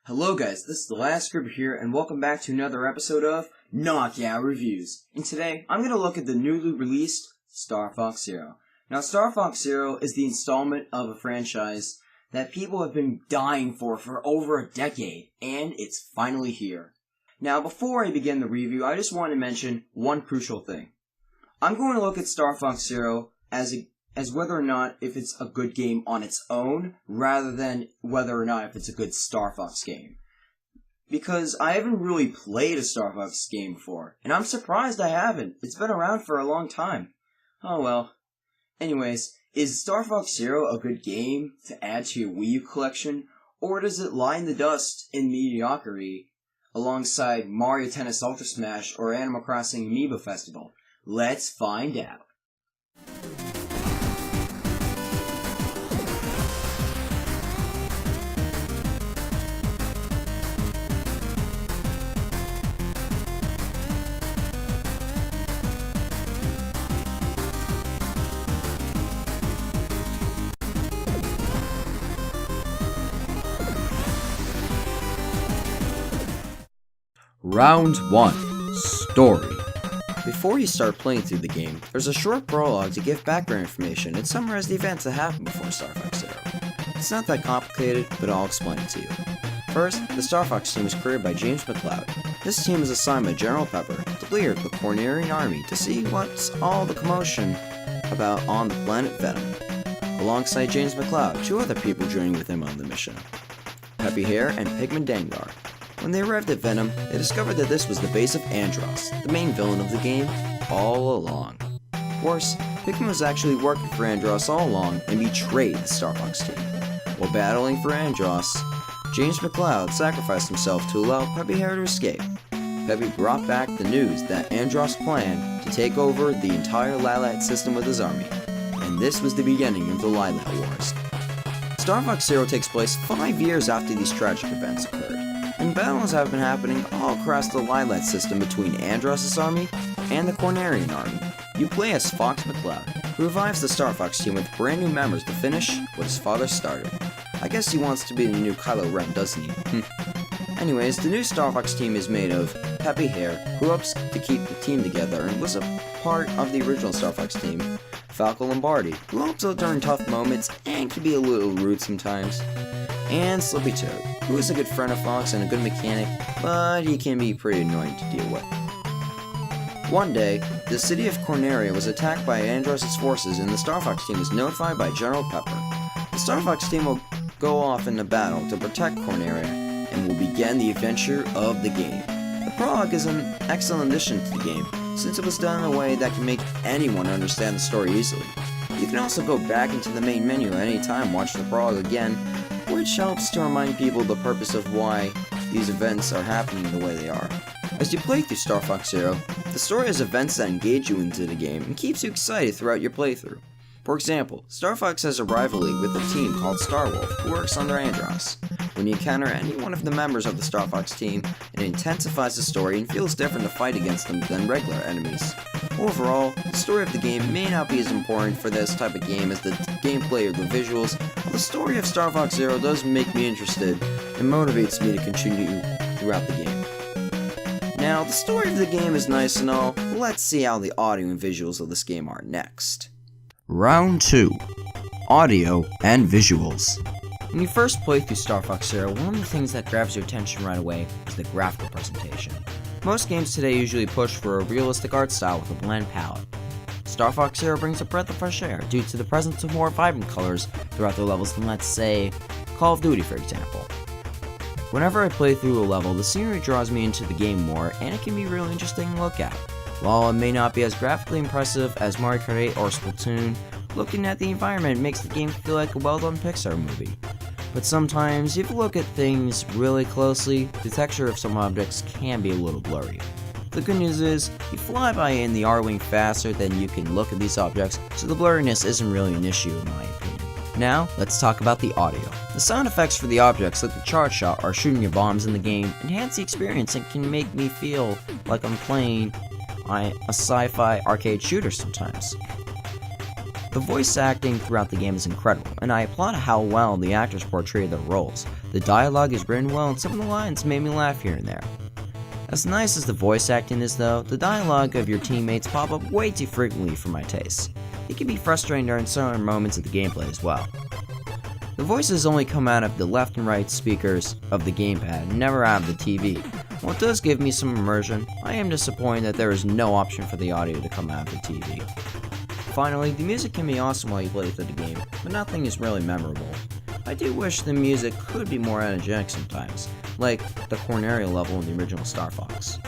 Hello guys, this is the last group here, and welcome back to another episode of Knockout Reviews. And today, I'm going to look at the newly released Star Fox Zero. Now, Star Fox Zero is the installment of a franchise that people have been dying for over a decade, and it's finally here. Now, before I begin the review, I just want to mention one crucial thing. I'm going to look at Star Fox Zero as whether or not if it's a good game on its own, rather than whether or not if it's a good Star Fox game. Because I haven't really played a Star Fox game before, and I'm surprised I haven't. It's been around for a long time. Oh well. Anyways, is Star Fox Zero a good game to add to your Wii U collection, or does it lie in the dust in mediocrity alongside Mario Tennis Ultra Smash or Animal Crossing Amiibo Festival? Let's find out. Round 1. Story. Before you start playing through the game, there's a short prologue to give background information and summarize the events that happened before Star Fox Zero. It's not that complicated, but I'll explain it to you. First, the Star Fox team was created by James McCloud. This team is assigned by General Pepper to lead the Cornerian army to see what's all the commotion about on the planet Venom. Alongside James McCloud, two other people joining with him on the mission, Peppy Hare and Pigman Dangar. When they arrived at Venom, they discovered that this was the base of Andross, the main villain of the game, all along. Of course, Pigman was actually working for Andross all along and betrayed the Star Fox team. While battling for Andross, James McCloud sacrificed himself to allow Peppy Hare to escape. Peppy brought back the news that Andross planned to take over the entire Lilat system with his army, and this was the beginning of the Lilat Wars. Star Fox Zero takes place 5 years after these tragic events occurred, and battles have been happening all across the Lilat system between Andross' army and the Cornerian army. You play as Fox McCloud, who revives the Star Fox team with brand new members to finish what his father started. I guess he wants to be the new Kylo Ren, doesn't he? Anyways, the new Star Fox team is made of Peppy Hare, who helps to keep the team together and was a part of the original Star Fox team, Falco Lombardi, who helps out during tough moments and can be a little rude sometimes, and Slippy Toad, who is a good friend of Fox and a good mechanic, but he can be pretty annoying to deal with. One day, the city of Corneria was attacked by Andross' forces and the Star Fox team was notified by General Pepper. The Star Fox team will go off into battle to protect Corneria and will begin the adventure of the game. The prologue is an excellent addition to the game, since it was done in a way that can make anyone understand the story easily. You can also go back into the main menu at any time and watch the prologue again, which helps to remind people the purpose of why these events are happening the way they are. As you play through Star Fox Zero, the story has events that engage you into the game and keeps you excited throughout your playthrough. For example, Star Fox has a rivalry with a team called Star Wolf, who works under Andross. When you encounter any one of the members of the Star Fox team, it intensifies the story and feels different to fight against them than regular enemies. Overall, the story of the game may not be as important for this type of game as the gameplay or the visuals, but the story of Star Fox Zero does make me interested and motivates me to continue throughout the game. Now, the story of the game is nice and all, but let's see how the audio and visuals of this game are next. Round 2. Audio and Visuals. When you first play through Star Fox Zero, one of the things that grabs your attention right away is the graphical presentation. Most games today usually push for a realistic art style with a bland palette. Star Fox Zero brings a breath of fresh air due to the presence of more vibrant colors throughout the levels than, let's say, Call of Duty for example. Whenever I play through a level, the scenery draws me into the game more, and it can be really interesting to look at. While it may not be as graphically impressive as Mario Kart 8 or Splatoon, looking at the environment makes the game feel like a well-done Pixar movie. But sometimes, if you look at things really closely, the texture of some objects can be a little blurry. The good news is, you fly by in the R-Wing faster than you can look at these objects, so the blurriness isn't really an issue in my opinion. Now, let's talk about the audio. The sound effects for the objects like the charge shot or shooting your bombs in the game enhance the experience and can make me feel like I'm playing a sci-fi arcade shooter sometimes. The voice acting throughout the game is incredible, and I applaud how well the actors portray their roles. The dialogue is written well, and some of the lines made me laugh here and there. As nice as the voice acting is though, the dialogue of your teammates pop up way too frequently for my taste. It can be frustrating during certain moments of the gameplay as well. The voices only come out of the left and right speakers of the gamepad, never out of the TV. While it does give me some immersion, I am disappointed that there is no option for the audio to come out of the TV. Finally, the music can be awesome while you play through the game, but nothing is really memorable. I do wish the music could be more energetic sometimes, like the Corneria level in the original Star Fox.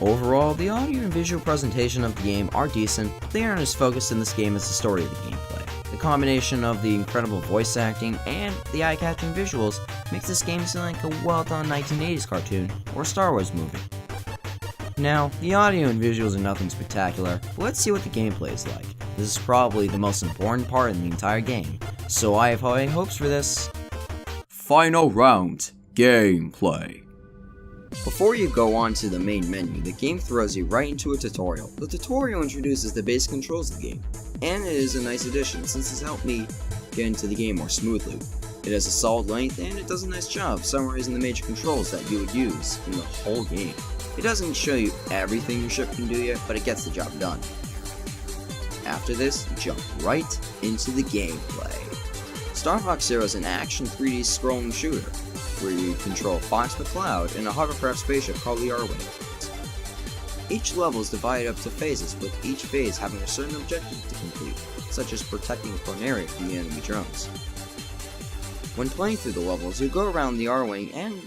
Overall, the audio and visual presentation of the game are decent, but they aren't as focused in this game as the story of the gameplay. The combination of the incredible voice acting and the eye-catching visuals makes this game seem like a well-done 1980s cartoon or Star Wars movie. Now, the audio and visuals are nothing spectacular, but let's see what the gameplay is like. This is probably the most important part in the entire game, so I have high hopes for this. Final round, gameplay. Before you go on to the main menu, the game throws you right into a tutorial. The tutorial introduces the basic controls of the game, and it is a nice addition since it's helped me get into the game more smoothly. It has a solid length and it does a nice job summarizing the major controls that you would use in the whole game. It doesn't show you everything your ship can do yet, but it gets the job done. After this, jump right into the gameplay. Star Fox Zero is an action 3D scrolling shooter, where you control Fox McCloud in a hovercraft spaceship called the R-Wing. Each level is divided up to phases, with each phase having a certain objective to complete, such as protecting Corneria from the enemy drones. When playing through the levels, you go around the R-Wing and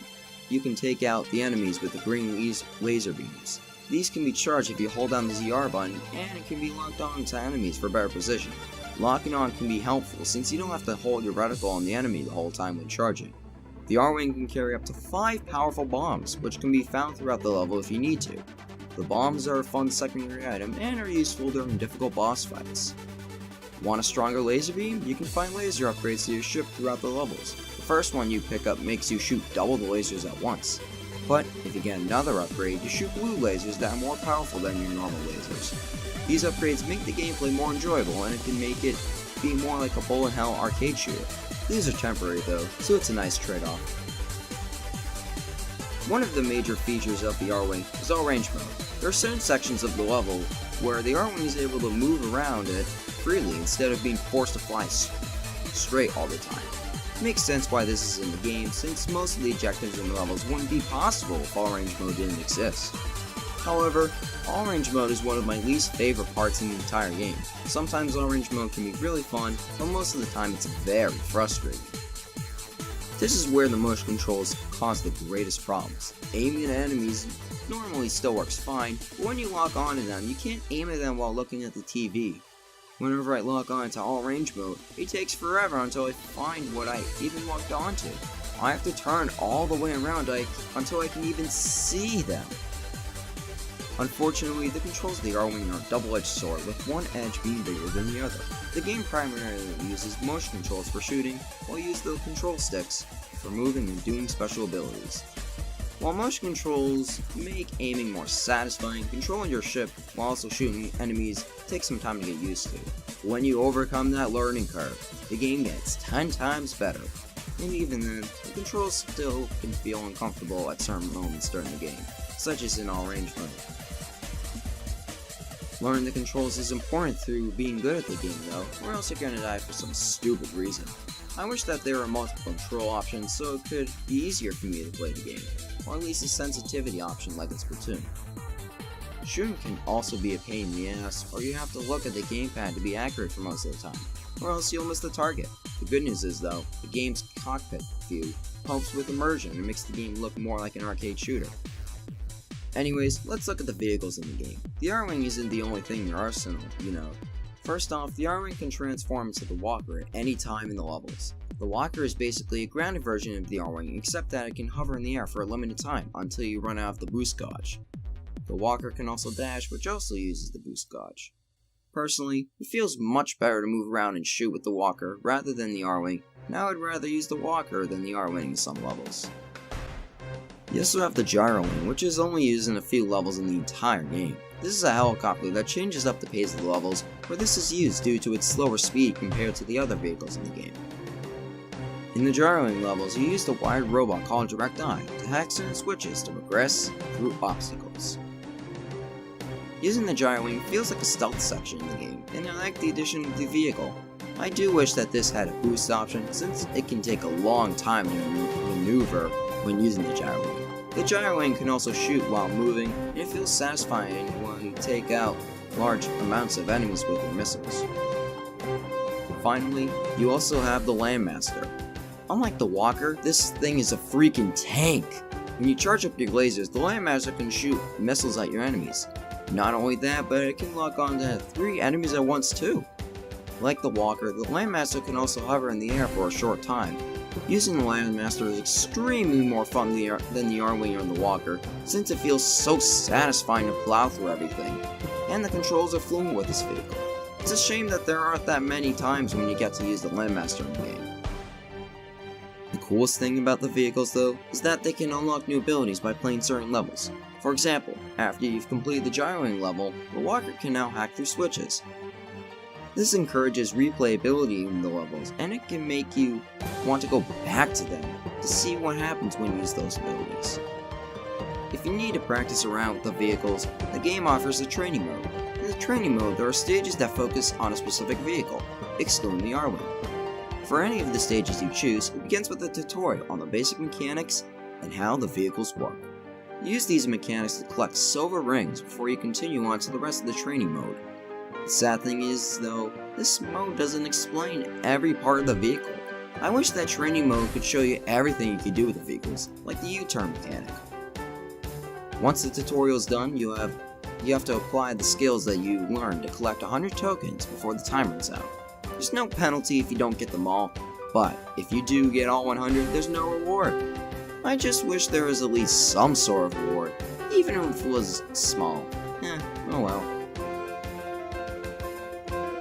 you can take out the enemies with the green laser beams. These can be charged if you hold down the ZR button, and it can be locked on to enemies for better precision. Locking on can be helpful since you don't have to hold your reticle on the enemy the whole time when charging. The R-Wing can carry up to 5 powerful bombs, which can be found throughout the level if you need to. The bombs are a fun secondary item and are useful during difficult boss fights. Want a stronger laser beam? You can find laser upgrades to your ship throughout the levels. The first one you pick up makes you shoot double the lasers at once. But if you get another upgrade, you shoot blue lasers that are more powerful than your normal lasers. These upgrades make the gameplay more enjoyable, and it can make it be more like a bullet hell arcade shooter. These are temporary though, so it's a nice trade-off. One of the major features of the R-Wing is all-range mode. There are certain sections of the level where the R-Wing is able to move around it freely instead of being forced to fly straight all the time. It makes sense why this is in the game, since most of the objectives in the levels wouldn't be possible if all-range mode didn't exist. However, all-range mode is one of my least favorite parts in the entire game. Sometimes all-range mode can be really fun, but most of the time it's very frustrating. This is where the motion controls cause the greatest problems. Aiming at enemies normally still works fine, but when you lock onto them, you can't aim at them while looking at the TV. Whenever I lock on to all-range mode, it takes forever until I find what I even locked onto. I have to turn all the way around until I can even see them. Unfortunately, the controls of the R-Wing are a double-edged sword, with one edge being bigger than the other. The game primarily uses motion controls for shooting, while you use the control sticks for moving and doing special abilities. While motion controls make aiming more satisfying, controlling your ship while also shooting enemies takes some time to get used to. When you overcome that learning curve, the game gets 10 times better. And even then, the controls still can feel uncomfortable at certain moments during the game, such as in all-range mode. Learning the controls is important through being good at the game though, or else you're gonna die for some stupid reason. I wish that there were multiple control options so it could be easier for me to play the game, or at least a sensitivity option like in Splatoon. Shooting can also be a pain in the ass, or you have to look at the gamepad to be accurate for most of the time, or else you'll miss the target. The good news is though, the game's cockpit view helps with immersion and makes the game look more like an arcade shooter. Anyways, let's look at the vehicles in the game. The R-Wing isn't the only thing in your arsenal, you know. First off, the R-Wing can transform into the Walker at any time in the levels. The Walker is basically a grounded version of the R-Wing, except that it can hover in the air for a limited time until you run out of the boost gauge. The Walker can also dash, which also uses the boost gauge. Personally, it feels much better to move around and shoot with the Walker rather than the R-Wing, and I would rather use the Walker than the R-Wing in some levels. You also have the Gyro Wing, which is only used in a few levels in the entire game. This is a helicopter that changes up the pace of the levels, where this is used due to its slower speed compared to the other vehicles in the game. In the gyroing levels, you use the wired robot called Direct Eye to hack certain switches to progress through obstacles. Using the gyroing feels like a stealth section in the game, and I like the addition of the vehicle. I do wish that this had a boost option, since it can take a long time to maneuver when using the gyroing. The gyroing can also shoot while moving, and it feels satisfying when you take out large amounts of enemies with your missiles. Finally, you also have the Landmaster. Unlike the Walker, this thing is a freaking tank! When you charge up your lasers, the Landmaster can shoot missiles at your enemies. Not only that, but it can lock onto 3 enemies at once too. Like the Walker, the Landmaster can also hover in the air for a short time. Using the Landmaster is extremely more fun than the R-Wing or the Walker, since it feels so satisfying to plow through everything, and the controls are fluent with this vehicle. It's a shame that there aren't that many times when you get to use the Landmaster in the game. The coolest thing about the vehicles though, is that they can unlock new abilities by playing certain levels. For example, after you've completed the gyroing level, the Walker can now hack through switches. This encourages replayability in the levels, and it can make you want to go back to them to see what happens when you use those abilities. If you need to practice around with the vehicles, the game offers a training mode. In the training mode, there are stages that focus on a specific vehicle, excluding the R-Wing. For any of the stages you choose, it begins with a tutorial on the basic mechanics and how the vehicles work. Use these mechanics to collect silver rings before you continue on to the rest of the training mode. The sad thing is, though, this mode doesn't explain every part of the vehicle. I wish that training mode could show you everything you could do with the vehicles, like the U-turn mechanic. Once the tutorial is done, you have to apply the skills that you learned to collect 100 tokens before the time runs out. There's no penalty if you don't get them all, but if you do get all 100, there's no reward. I just wish there was at least some sort of reward, even if it was small. Oh well.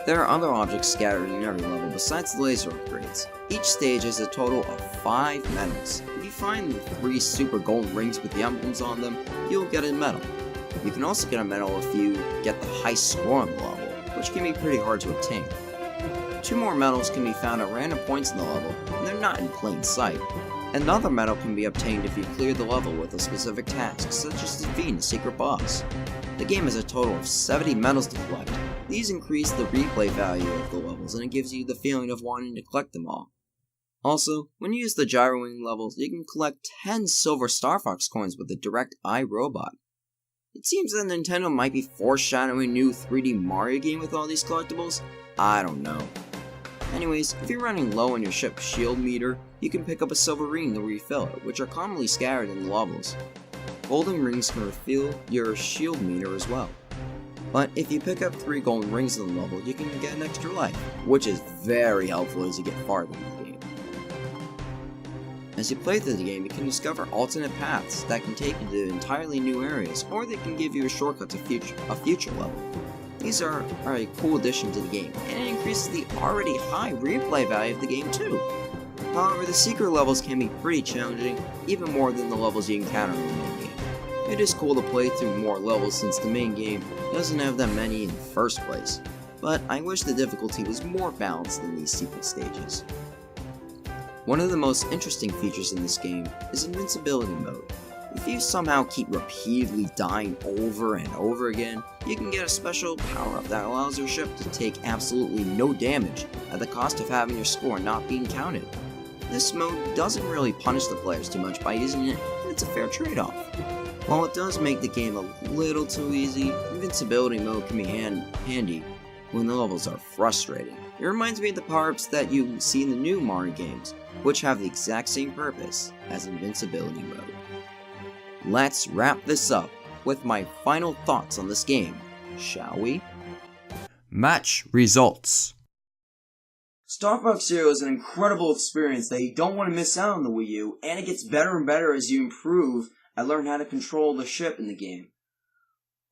There are other objects scattered in every level besides the laser upgrades. Each stage has a total of 5 medals. If you find the 3 super gold rings with the emblems on them, you'll get a medal. You can also get a medal if you get the high score on the level, which can be pretty hard to obtain. 2 more medals can be found at random points in the level, and they're not in plain sight. Another medal can be obtained if you clear the level with a specific task, such as defeating a secret boss. The game has a total of 70 medals to collect. These increase the replay value of the levels, and it gives you the feeling of wanting to collect them all. Also, when you use the gyroing levels, you can collect 10 silver Star Fox coins with the Direct Eye robot. It seems that Nintendo might be foreshadowing a new 3D Mario game with all these collectibles. I don't know. Anyways, if you're running low on your ship's shield meter, you can pick up a silver ring to refill it, which are commonly scattered in the levels. Golden rings can refill your shield meter as well. But if you pick up 3 golden rings in the level, you can get an extra life, which is very helpful as you get farther in the game. As you play through the game, you can discover alternate paths that can take you to entirely new areas, or they can give you a shortcut to a future level. These are a cool addition to the game, and it increases the already high replay value of the game too. However, the secret levels can be pretty challenging, even more than the levels you encounter in the main game. It is cool to play through more levels since the main game doesn't have that many in the first place, but I wish the difficulty was more balanced than these secret stages. One of the most interesting features in this game is invincibility mode. If you somehow keep repeatedly dying over and over again, you can get a special power-up that allows your ship to take absolutely no damage at the cost of having your score not being counted. This mode doesn't really punish the players too much by using it, and it's a fair trade-off. While it does make the game a little too easy, invincibility mode can be handy when the levels are frustrating. It reminds me of the power-ups that you see in the new Mario games, which have the exact same purpose as invincibility mode. Let's wrap this up with my final thoughts on this game, shall we? Match results. Star Fox Zero is an incredible experience that you don't want to miss out on the Wii U, and it gets better and better as you improve and learn how to control the ship in the game.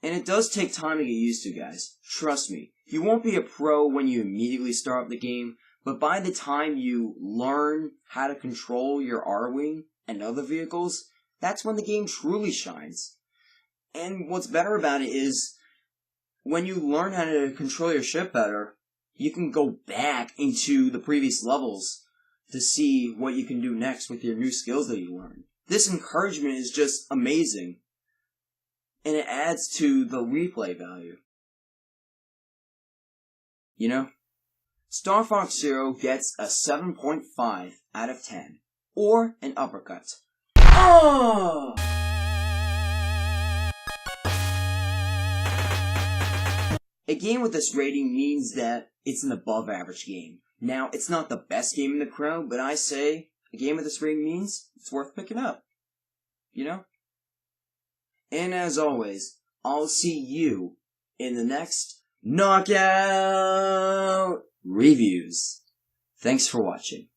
And it does take time to get used to, guys. Trust me. You won't be a pro when you immediately start up the game, but by the time you learn how to control your R-Wing and other vehicles, that's when the game truly shines. And what's better about it is, when you learn how to control your ship better, you can go back into the previous levels to see what you can do next with your new skills that you learned. This encouragement is just amazing, and it adds to the replay value. You know? Star Fox Zero gets a 7.5 out of 10, or an uppercut. Oh! A game with this rating means that it's an above average game. Now, it's not the best game in the crowd, but I say a game with this rating means it's worth picking up. You know? And as always, I'll see you in the next Knockout Reviews. Thanks for watching.